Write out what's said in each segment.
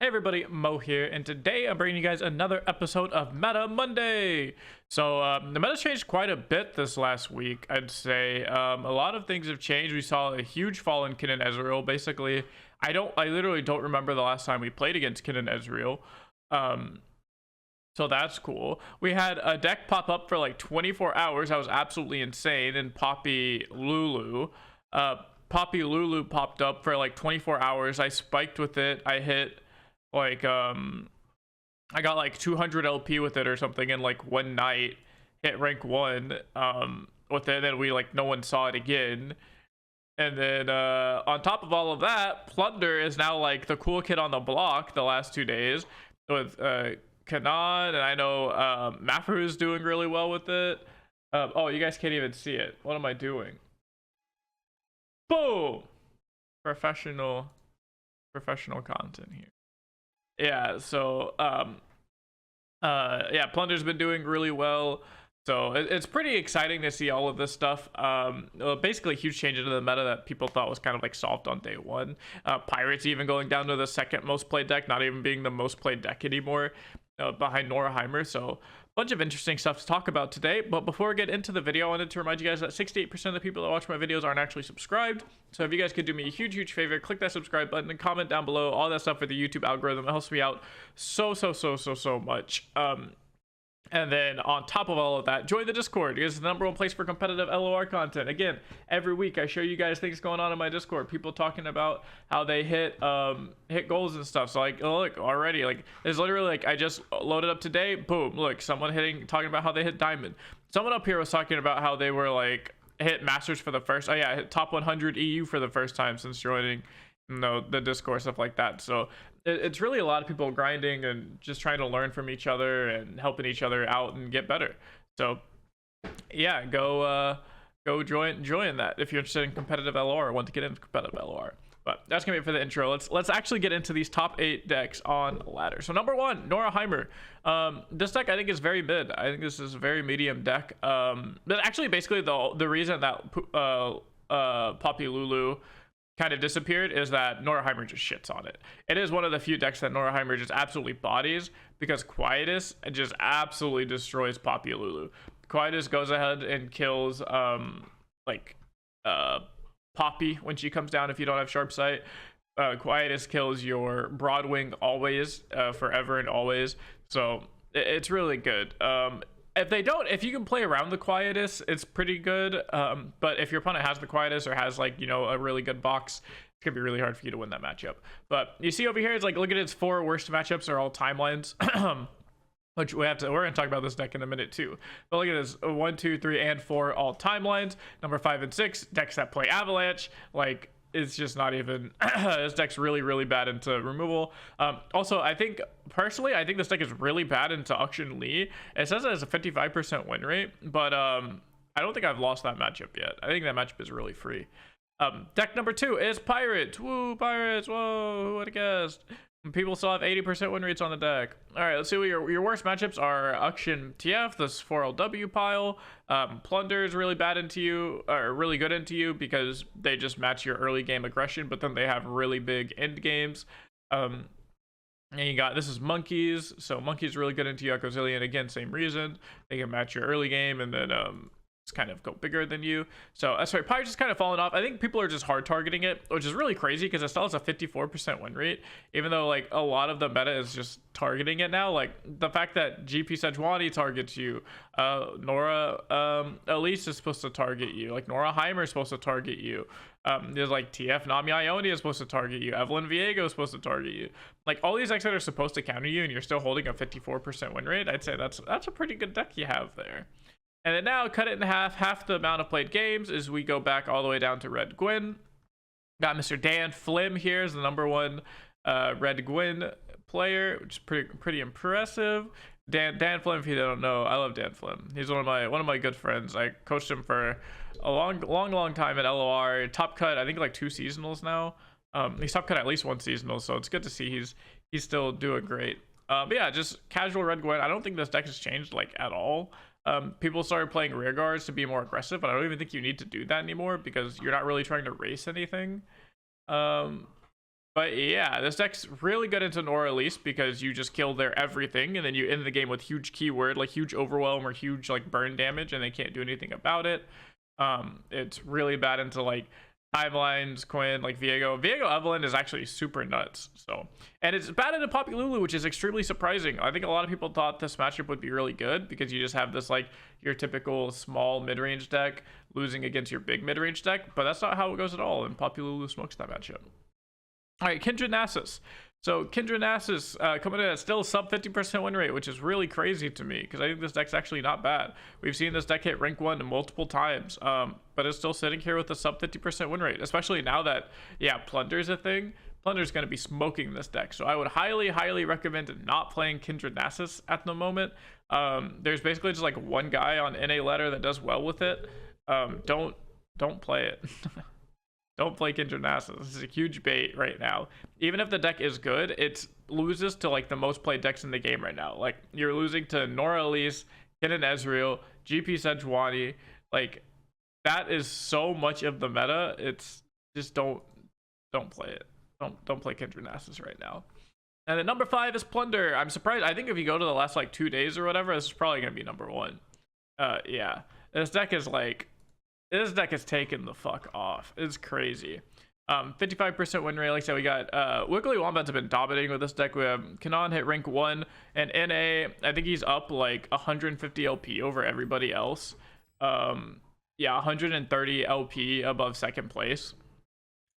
Hey everybody, Mo here, and today I'm bringing you guys another episode of Meta Monday. The meta changed quite a bit this last week, I'd say. A lot of things have changed. We saw a huge fall in Kindred Ezreal. Basically, I literally don't remember the last time we played against Kindred Ezreal. So that's cool. We had a deck pop up for like 24 hours. That was absolutely insane. And Poppy Lulu popped up for like 24 hours. I spiked with it. I hit like I got like 200 LP with it or something in like one night. Hit rank 1 with it, and we like no one saw it again. And then on top of all of that, Plunder is now like the cool kid on the block the last 2 days with Kennen, and I know Mafru is doing really well with it. Oh, you guys can't even see it. What am I doing? Boom! Professional content here. Yeah, so yeah, Plunder's been doing really well. So it's pretty exciting to see all of this stuff. Basically, a huge change into the meta that people thought was kind of like solved on day one. Pirates even going down to the second most played deck, not even being the most played deck anymore, behind Nora Heimer. So bunch of interesting stuff to talk about today. But before we get into the video, I wanted to remind you guys that 68% of the people that watch my videos aren't actually subscribed. So if you guys could do me a huge favor, click that subscribe button and comment down below. All that stuff for the YouTube algorithm. It helps me out so much. And then on top of all of that, join the Discord. It is the #1 place for competitive LoR content. Again, every week I show you guys things going on in my Discord. People talking about how they hit goals and stuff. So like, look, already like there's literally like I just loaded up today. Boom, look, someone talking about how they hit diamond. Someone up here was talking about how they were like hit masters for the first. Oh yeah, hit top 100 EU for the first time since joining, the Discord, stuff like that. So it's really a lot of people grinding and just trying to learn from each other and helping each other out and get better. So yeah, go join that if you're interested in competitive LoR or want to get into competitive LoR. But that's gonna be it for the intro. Let's actually get into these top 8 decks on ladder. So #1, Nora Heimer. This deck I think is very mid. I think this is a very medium deck. But actually basically the reason that Poppy Lulu kind of disappeared is that Nora Heimer just shits on it. It is one of the few decks that Nora Heimer just absolutely bodies because Quietus just absolutely destroys Poppy Lulu. Quietus goes ahead and kills Poppy when she comes down if you don't have sharp sight. Quietus kills your Broadwing always, forever and always. So it's really good. If you can play around the Quietus, it's pretty good. But if your opponent has the Quietus or has like, a really good box, it's gonna be really hard for you to win that matchup. But you see over here, it's like, look at its 4 worst matchups are all timelines. Which we're gonna talk about this deck in a minute too. But look at this, 1, 2, 3, and 4 all timelines. Number 5 and 6, decks that play Avalanche. Like, it's just not even this deck's really bad into removal. Also, I think this deck is really bad into Auction Lee. It says it has a 55% win rate, but I don't think I've lost that matchup yet. I think that matchup is really free. Deck number 2 is Pirates. Woo, Pirates. Whoa, who would have guessed? People still have 80% win rates on the deck. All right, let's see what your worst matchups are. Auction TF, this 4LW pile. Plunder is really bad into you, or really good into you because they just match your early game aggression, but then they have really big end games. And you got, this is Monkeys. So Monkeys really good into you. Zillion, again, same reason. They can match your early game and then kind of go bigger than you. So that's right, Pirates just kind of falling off. I think people are just hard targeting it, which is really crazy because it still has a 54% win rate, even though like a lot of the meta is just targeting it now. Like the fact that GP Sejuani targets you, Nora Elise is supposed to target you, like Nora Heimer is supposed to target you, there's like TF Nami Ionia is supposed to target you, Evelyn Viego is supposed to target you. Like all these decks that are supposed to counter you and you're still holding a 54% win rate, I'd say that's a pretty good deck you have there. And then now cut it in half the amount of played games as we go back all the way down to Red Gwen. Got Mr. Dan Flim here as the #1 Red Gwen player, which is pretty impressive. Dan Flim, if you don't know, I love Dan Flim. He's one of my good friends. I coached him for a long time at LoR. Top cut, I think like 2 seasonals now. He's top cut at least 1 seasonal, so it's good to see he's still doing great. But yeah, just casual Red Gwen. I don't think this deck has changed like at all. People started playing rear guards to be more aggressive, but I don't even think you need to do that anymore because you're not really trying to race anything. But But yeah, this deck's really good into Nora Elise because you just kill their everything, and then you end the game with huge keyword, like huge overwhelm or huge like burn damage, and they can't do anything about it. It's really bad into like timelines, Gwen, like Viego. Evelyn is actually super nuts. So, and it's bad into Poppy Lulu, which is extremely surprising. I think a lot of people thought this matchup would be really good because you just have this like your typical small mid-range deck losing against your big mid-range deck, but that's not how it goes at all, and Poppy Lulu smokes that matchup. All right, Kindred Nasus. So Kindred Nasus coming in at still sub 50% win rate, which is really crazy to me because I think this deck's actually not bad. We've seen this deck hit rank 1 multiple times, but it's still sitting here with a sub 50% win rate, especially now that, yeah, Plunder's a thing. Plunder's going to be smoking this deck. So I would highly recommend not playing Kindred Nasus at the moment. There's basically just like one guy on NA ladder that does well with it. Don't play it. Don't play Kindred Nasus. This is a huge bait right now. Even if the deck is good, it loses to like the most played decks in the game right now. Like you're losing to Nora Elise, Kennen Ezreal, GP Sejuani. Like that is so much of the meta. It's just don't play it. Don't play Kindred Nasus right now. And then number 5 is Plunder. I'm surprised. I think if you go to the last like 2 days or whatever, this is probably gonna be number 1. Yeah, this deck is taken the fuck off. It's crazy. 55% win rate. Like I said, we got Wiggly Wombat's been dominating with this deck. We have Kennen hit rank 1, and NA, I think he's up like 150 LP over everybody else. Yeah, 130 LP above second place.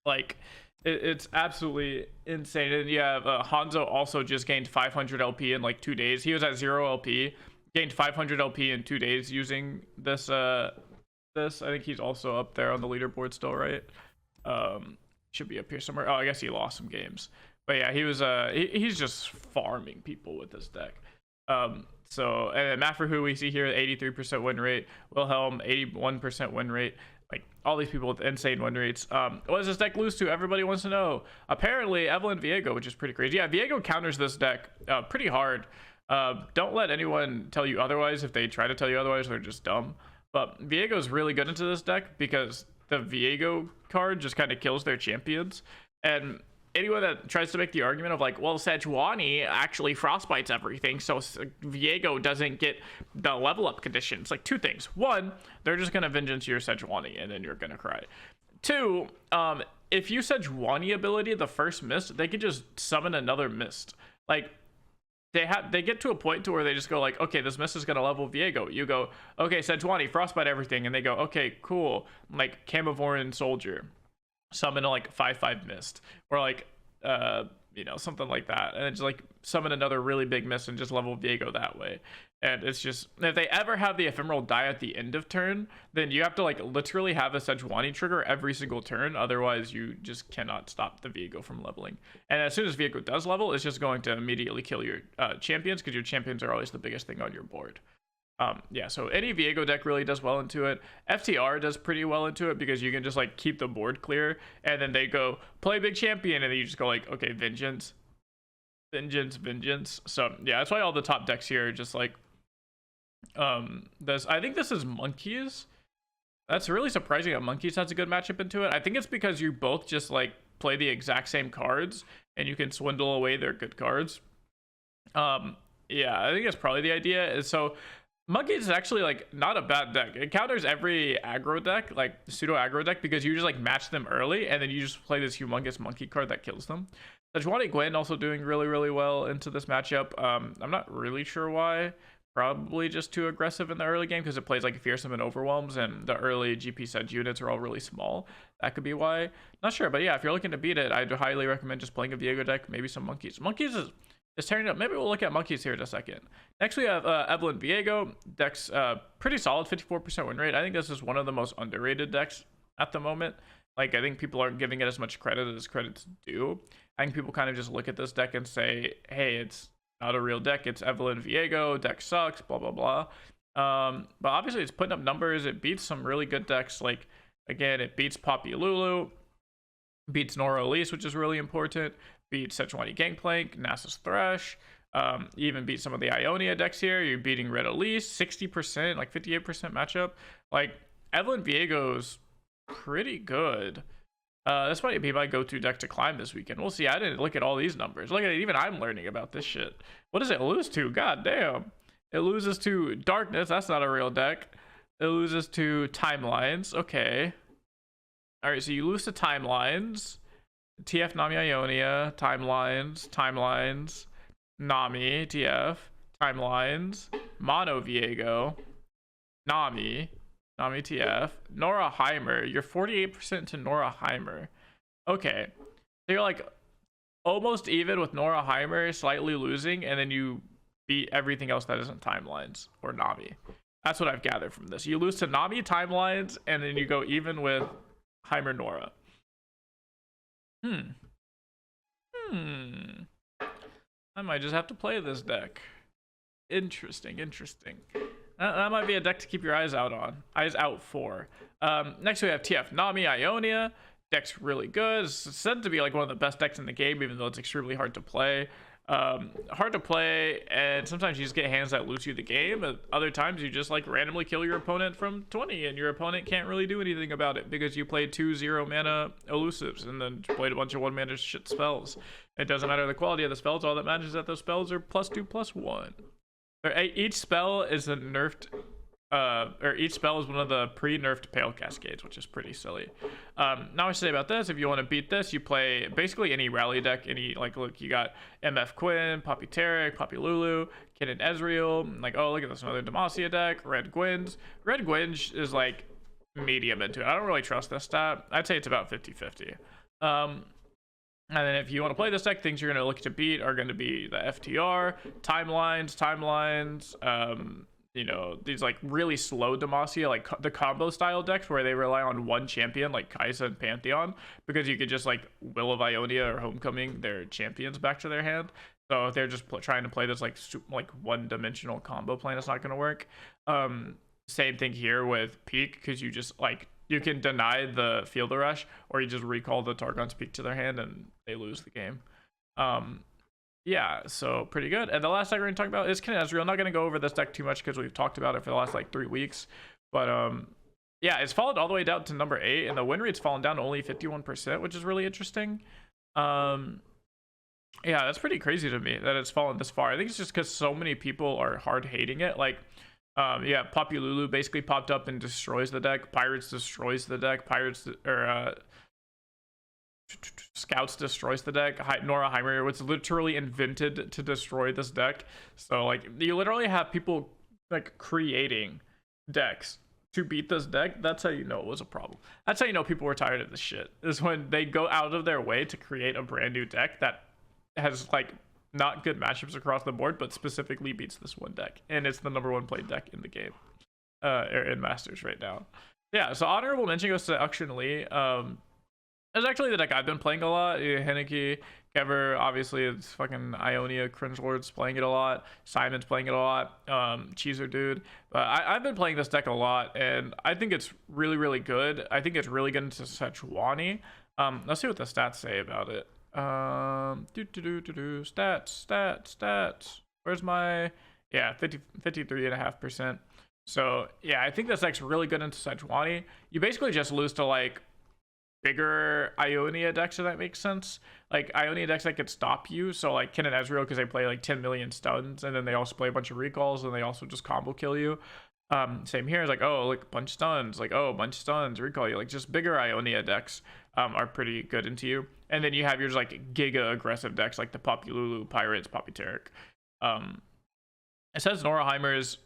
Like it's absolutely insane. And you have Hanzo also just gained 500 LP in like 2 days. He was at 0 LP, gained 500 LP in 2 days using this I think he's also up there on the leaderboard still, right? Should be up here somewhere. Oh, I guess he lost some games, but yeah, he was he's just farming people with this deck. So, and Mafrahu we see here 83% win rate, Wilhelm 81% win rate. Like all these people with insane win rates. What does this deck lose to? Everybody wants to know. Apparently Evelyn Viego, which is pretty crazy. Yeah, Viego counters this deck pretty hard. Don't let anyone tell you otherwise. If they try to tell you otherwise, they're just dumb. But Viego's really good into this deck because the Viego card just kind of kills their champions. And anyone that tries to make the argument of like, well, Sejuani actually frostbites everything, so Viego doesn't get the level up conditions. Like 2 things. 1, they're just going to vengeance your Sejuani and then you're going to cry. 2, if you Sejuani ability the first mist, they could just summon another mist. Like they get to a point to where they just go like, okay, this mist is gonna level Viego. You go, okay, Sejuani, frostbite everything, and they go, okay, cool. Like Camivoran Soldier, summon a like 5/5 mist, or like you know, something like that, and it's like summon another really big mist and just level Viego that way. And it's just, if they ever have the ephemeral die at the end of turn, then you have to like literally have a Sejuani trigger every single turn, otherwise you just cannot stop the Viego from leveling. And as soon as Viego does level, it's just going to immediately kill your champions, because your champions are always the biggest thing on your board. Yeah, so any Viego deck really does well into it. FTR does pretty well into it because you can just like keep the board clear, and then they go play big champion, and then you just go like, okay, vengeance. So yeah, that's why all the top decks here are just like I think this is Monkeys. That's really surprising that Monkeys has a good matchup into it. I think it's because you both just like play the exact same cards and you can swindle away their good cards. Yeah, I think that's probably the idea. So Monkeys is actually like not a bad deck. It counters every aggro deck, like pseudo aggro deck, because you just like match them early and then you just play this humongous monkey card that kills them. Sejuani Gwen also doing really well into this matchup. I'm not really sure why. Probably just too aggressive in the early game because it plays like fearsome and overwhelms, and the early GP Sedge units are all really small. That could be why. Not sure, but yeah, if you're looking to beat it, I'd highly recommend just playing a Viego deck, maybe some Monkeys. Monkeys is tearing up. Maybe we'll look at Monkeys here in a second. Next we have Evelyn Viego. Deck's pretty solid, 54% win rate. I think this is one of the most underrated decks at the moment. Like, I think people aren't giving it as much credit as credit's due. I think people kind of just look at this deck and say, hey, it's not a real deck, it's Evelyn Viego, deck sucks, blah blah blah. But obviously it's putting up numbers. It beats some really good decks. Like, again, it beats Poppy Lulu, beats Nora Elise, which is really important, beats Sejuani Gangplank, Nasus Thresh, even beat some of the Ionia decks here. You're beating Red Elise, 60%, like 58% matchup. Like, Evelyn Viego's pretty good. This might be my go-to deck to climb this weekend. We'll see. I didn't look at all these numbers. Look at it. Even I'm learning about this shit. What does it lose to? God damn. It loses to Darkness. That's not a real deck. It loses to Timelines. Okay. All right, so you lose to Timelines. TF Nami Ionia. Timelines. Nami. TF. Timelines. Mono Viego. Nami TF. Nora Heimer. You're 48% to Nora Heimer. Okay. So you're like almost even with Nora Heimer, slightly losing, and then you beat everything else that isn't Timelines or Nami. That's what I've gathered from this. You lose to Nami, Timelines, and then you go even with Heimer Nora. I might just have to play this deck. Interesting. That might be a deck to keep your eyes out for. Next we have TF Nami Ionia. Deck's really good. It's said to be like one of the best decks in the game, even though it's extremely hard to play. And sometimes you just get hands that lose you the game, and other times you just like randomly kill your opponent from 20 and your opponent can't really do anything about it because you played 2 0-mana elusives and then played a bunch of 1-mana shit spells. It doesn't matter the quality of the spells, all that matters is that those spells are +2/+1. Each spell is a nerfed or each spell is one of the pre-nerfed Pale Cascades, which is pretty silly. Now I say about this, if you want to beat this, you play basically any rally deck. Look, you got MF Quinn, Poppy Taric, Poppy Lulu, Kindred Ezreal. Like, oh, look at this, another Demacia deck. Red Gwyn's is like medium into it. I don't really trust this stat. I'd say it's about 50-50. And then if you want to play this deck, things you're going to look to beat are going to be the FTR, timelines, you know, these like really slow Demacia, like the combo style decks where they rely on one champion like Kai'Sa and Pantheon, because you could just like Will of Ionia or Homecoming their champions back to their hand. So if they're just trying to play this like one-dimensional combo plan, it's not going to work. Same thing here with Peak, because you just like you can deny the Field Rush, or you just recall the Targon's Peak to their hand and they lose the game. Yeah, so pretty good. And the last deck we're going to talk about is Kennen Ezreal. I'm not going to go over this deck too much because we've talked about it for the last like 3 weeks. But yeah, it's fallen all the way down to number 8, and the win rate's fallen down to only 51%, which is really interesting. Yeah, that's pretty crazy to me that it's fallen this far. I think it's just because so many people are hard hating it. Like, yeah, Poppy Lulu basically popped up and destroys the deck. Pirates destroys the deck. Scouts destroys the deck. Nora Heimer was literally invented to destroy this deck. So like you literally have people like creating decks to beat this deck. That's how you know it was a problem. That's how you know people were tired of this shit, is when they go out of their way to create a brand new deck that has like not good matchups across the board, but specifically beats this one deck, and it's the #1 played deck in the game, or in Masters right now. Yeah, so honorable mention goes to Akshan Lee. It's actually the deck I've been playing a lot. Henneke, Kever, obviously it's fucking Ionia, Cringelord's playing it a lot. Simon's playing it a lot. Cheeser Dude. But I've been playing this deck a lot, and I think it's really, really good. I think it's really good into Sejuani. Let's see what the stats say about it. Stats. Where's my... Yeah, 53.5%. So, yeah, I think this deck's really good into Sejuani. You basically just lose to, like, bigger Ionia decks, if that makes sense. Like Ionia decks that could stop you, so like Kennen Ezreal, because they play like 10 million stuns, and then they also play a bunch of recalls, and they also just combo kill you. Same here. It's like, oh, like bunch stuns, like, oh, bunch stuns, recall you. Like just bigger Ionia decks are pretty good into you. And then you have your like giga aggressive decks like the Poppy Lulu, Pirates, Poppy Taric. It says Nora Heimer is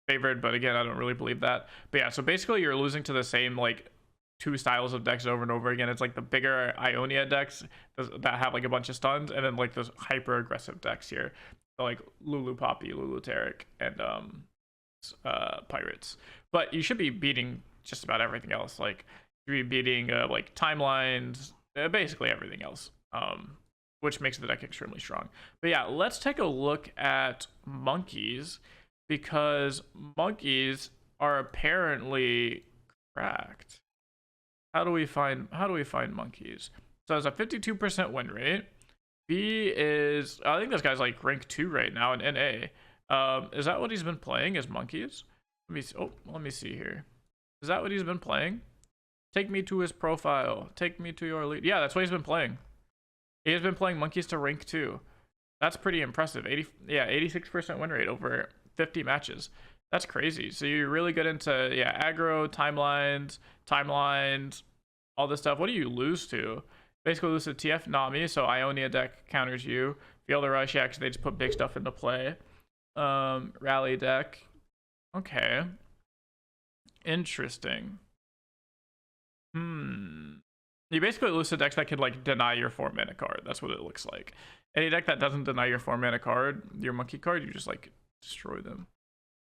favored, but again, I don't really believe that. But yeah, so basically you're losing to the same like 2 styles of decks over and over again. It's like the bigger Ionia decks that have like a bunch of stuns, and then like those hyper aggressive decks here, so like Lulu Poppy, Lulu Taric, and Pirates. But you should be beating just about everything else. Like you should be beating like timelines, basically everything else, which makes the deck extremely strong. But yeah, let's take a look at monkeys, because monkeys are apparently cracked. How do we find monkeys? So it's a 52% win rate. B is, I think this guy's like rank 2 right now in NA. Is that what he's been playing, is monkeys? Let me see here. Is that what he's been playing? Take me to his profile. Take me to your lead. Yeah, that's what he's been playing. He has been playing monkeys to rank 2. That's pretty impressive. 86% win rate over 50 matches. That's crazy. So you're really good into aggro, timelines, all this stuff. What do you lose to? Basically lose to TF Nami, so Ionia deck counters you. Feel the rush, actually they just put big stuff into play. Rally deck. Okay. Interesting. You basically lose to decks that could like deny your 4-mana card. That's what it looks like. Any deck that doesn't deny your 4-mana card, your monkey card, you just like destroy them.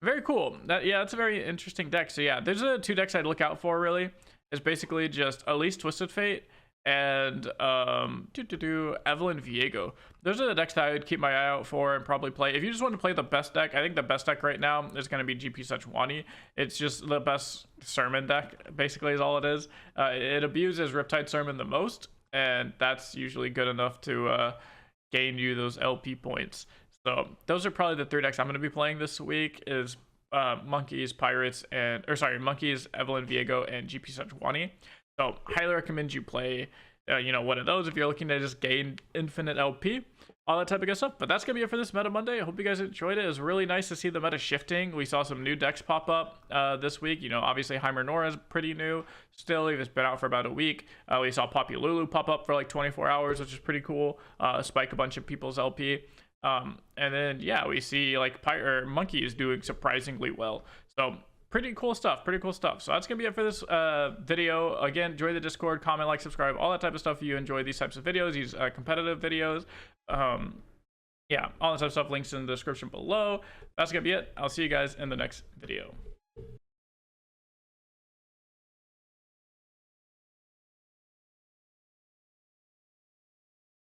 Very cool. That's a very interesting deck. So yeah, there's 2 decks I'd look out for really. It's basically just Elise Twisted Fate and Evelyn Viego. Those are the decks that I would keep my eye out for and probably play. If you just want to play the best deck, I think the best deck right now is going to be GP Sejuani. It's just the best Sermon deck, basically, is all it is. It abuses Riptide Sermon the most, and that's usually good enough to gain you those LP points. So those are probably the 3 decks I'm going to be playing this week. Is Monkeys, Pirates, Monkeys, Evelyn Viego, and GP Sejuani. So highly recommend you play, one of those if you're looking to just gain infinite LP, all that type of good stuff. But that's going to be it for this Meta Monday. I hope you guys enjoyed it. It was really nice to see the meta shifting. We saw some new decks pop up this week. Obviously Heimer Nora is pretty new. Still, it's been out for about a week. We saw Poppy Lulu pop up for like 24 hours, which is pretty cool. Spike a bunch of people's LP. And then, we see like Monkey is doing surprisingly well. So pretty cool stuff. So that's gonna be it for this video. Again, join the Discord, comment, like, subscribe, all that type of stuff. If you enjoy these types of videos, these competitive videos, all that type of stuff, links in the description below. That's gonna be it. I'll see you guys in the next video.